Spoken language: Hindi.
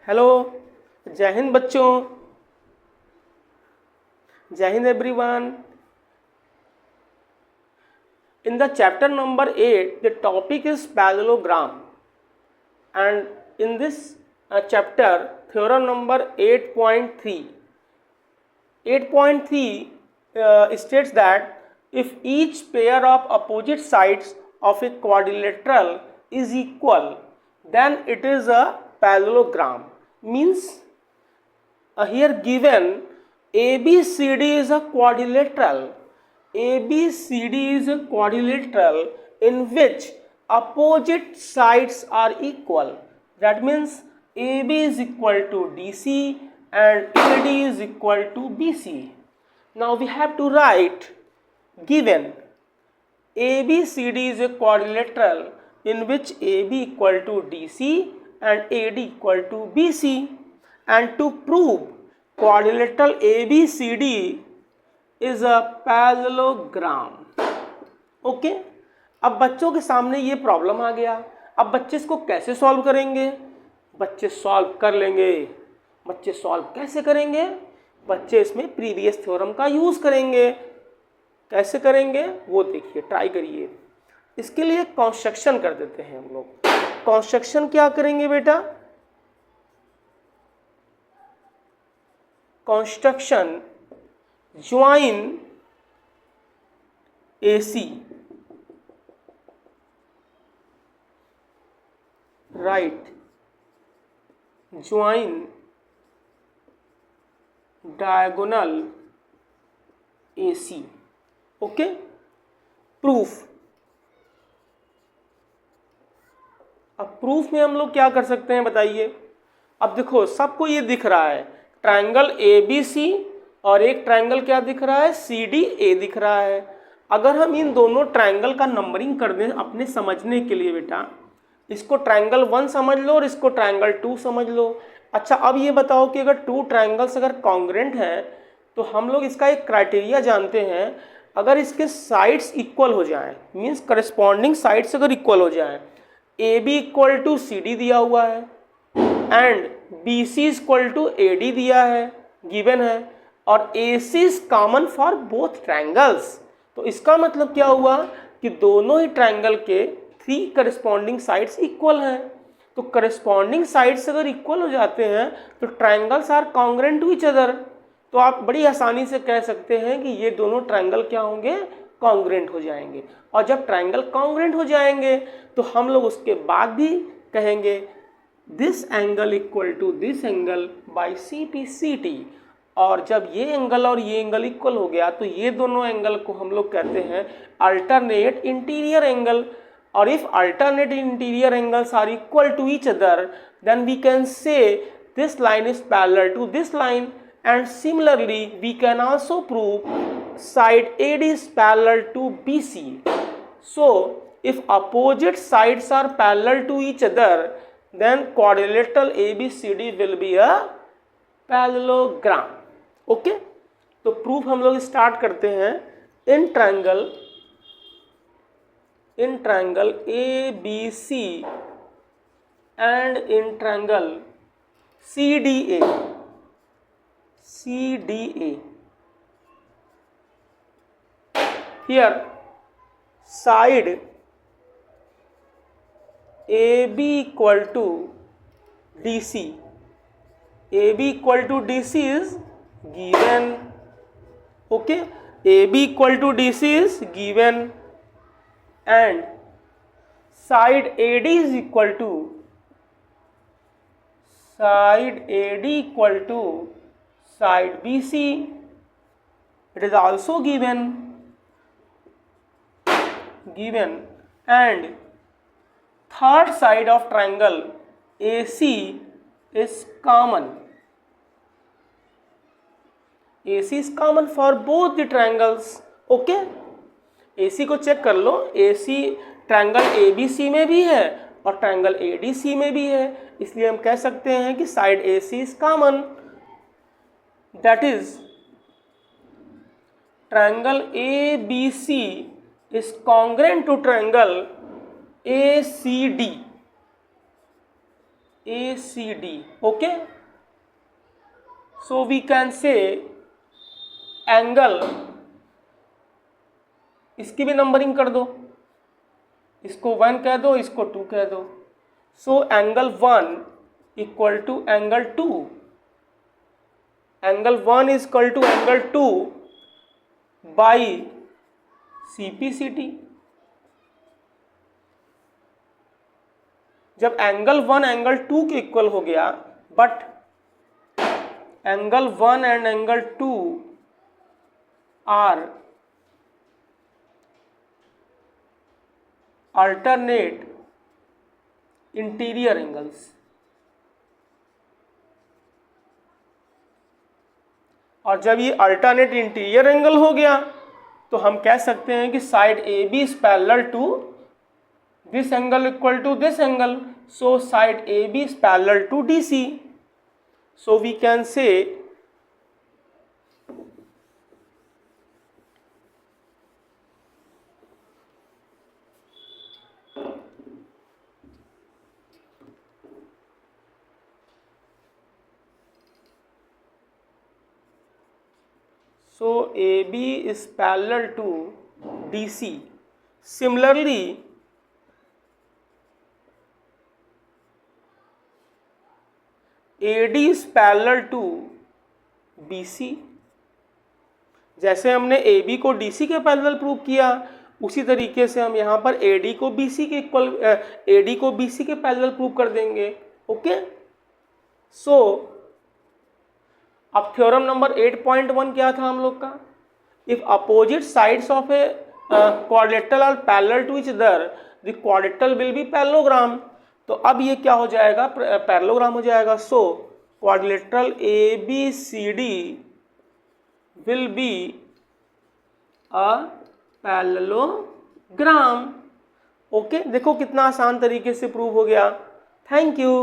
हेलो, जय हिंद बच्चों, जय Hind everyone. In the chapter number 8, the topic is parallelogram, and in this chapter, theorem number 8.3. 8.3 states that if each pair of opposite sides of a quadrilateral is equal, then it is a parallelogram. Means here given ABCD is a quadrilateral. ABCD is a quadrilateral in which opposite sides are equal. That means AB is equal to DC and AD is equal to BC. Now we have to write given ABCD is a quadrilateral in which AB equal to DC and AD equal to BC, and to prove quadrilateral ABCD is a parallelogram. Okay, अब बच्चों के सामने ये प्रॉब्लम आ गया। अब बच्चे इसको कैसे सॉल्व करेंगे? बच्चे सॉल्व कर लेंगे। बच्चे सॉल्व कैसे करेंगे? बच्चे इसमें प्रीवियस थ्योरम का यूज करेंगे। कैसे करेंगे वो देखिए, ट्राई करिए। इसके लिए कंस्ट्रक्शन कर देते हैं हम लोग। कंस्ट्रक्शन क्या करेंगे बेटा? Construction join AC, right, join diagonal AC। Okay, proof. अब प्रूफ में हम लोग क्या कर सकते हैं बताइए? अब देखो, सबको ये दिख रहा है ट्रायंगल ABC और एक ट्रायंगल क्या दिख रहा है? CDA दिख रहा है। अगर हम इन दोनों ट्रायंगल का नंबरिंग कर दें अपने समझने के लिए बेटा, इसको ट्रायंगल 1 समझ लो और इसको ट्रायंगल 2 समझ लो। अच्छा, अब ये बताओ कि अगर 2 ट्रायंगल्स अगर कॉन्ग्रुएंट हैं तो हम लोग इसका एक क्राइटेरिया जानते हैं। अगर इसके साइड्स इक्वल हो जाएं, मीन्स करस्पॉन्डिंग साइड्स अगर इक्वल हो जाएं, AB इक्वल टू CD दिया हुआ है and BC equal to AD दिया है, गिवन है, और AC is common for both triangles. तो इसका मतलब क्या हुआ कि दोनों ही ट्रायंगल के 3 करस्पॉन्डिंग साइड्स इक्वल हैं। तो करस्पॉन्डिंग साइड्स अगर इक्वल हो जाते हैं तो triangles are congruent to each other. तो आप बड़ी आसानी से कह सकते हैं कि ये दोनों ट्रायंगल क्या होंगे? कॉन्ग्रुएंट हो जाएंगे। और जब ट्रायंगल कॉन्ग्रुएंट हो जाएंगे तो हम लोग उसके बाद भी कहेंगे this angle equal to this angle by CPCT। और जब ये एंगल और ये एंगल इक्वल हो गया तो ये दोनों एंगल को हम लोग कहते हैं अल्टरनेट इंटीरियर एंगल। और if alternate interior angles are equal to each other, then we can say this line is parallel to this line, and similarly we can also prove side AD is parallel to BC. So if opposite sides are parallel to each other, then quadrilateral ABCD will be a parallelogram. Okay, तो प्रूफ हम लोग स्टार्ट करते हैं। In triangle ABC and in triangle CDA here side AB equal to DC, AB equal to DC is given. Okay, AB equal to DC is given and side AD is equal to side BC, it is also given, and third side of triangle AC is common. AC is common for both the triangles. Okay, AC को चेक कर लो, AC ट्रायंगल ABC में भी है और ट्रायंगल ADC में भी है, इसलिए हम कह सकते हैं कि side AC is common. That is triangle ABC is congruent to triangle ACD. ACD. Okay, so we can say angle, इसकी भी नंबरिंग कर दो, इसको 1 कह दो, इसको 2 कह दो. So angle 1 equal to angle 2, angle 1 is equal to angle 2 by CPCT. जब एंगल 1 एंगल 2 के इक्वल हो गया, but angle 1 and angle 2 are alternate interior angles, और जब ये अल्टरनेट इंटीरियर एंगल हो गया तो हम कह सकते हैं कि side A B is parallel to this angle equal to this angle. So side A B is parallel to DC. So we can say so AB is parallel to DC. Similarly, AD is parallel to BC. जैसे हमने AB को DC के पैरेलल प्रूव किया, उसी तरीके से हम यहाँ पर AD को BC के इक्वल, AD को BC के पैरेलल प्रूव कर देंगे. ओके, सो अब थ्योरम नंबर 8.1 क्या था हम लोग का? If opposite sides of a quadrilateral are parallel to each other, the quadrilateral will be parallelogram. तो अब ये क्या हो जाएगा? पैरेललोग्राम हो जाएगा. So quadrilateral ABCD will be a parallelogram. Okay, देखो कितना आसान तरीके से प्रूव हो गया. Thank you.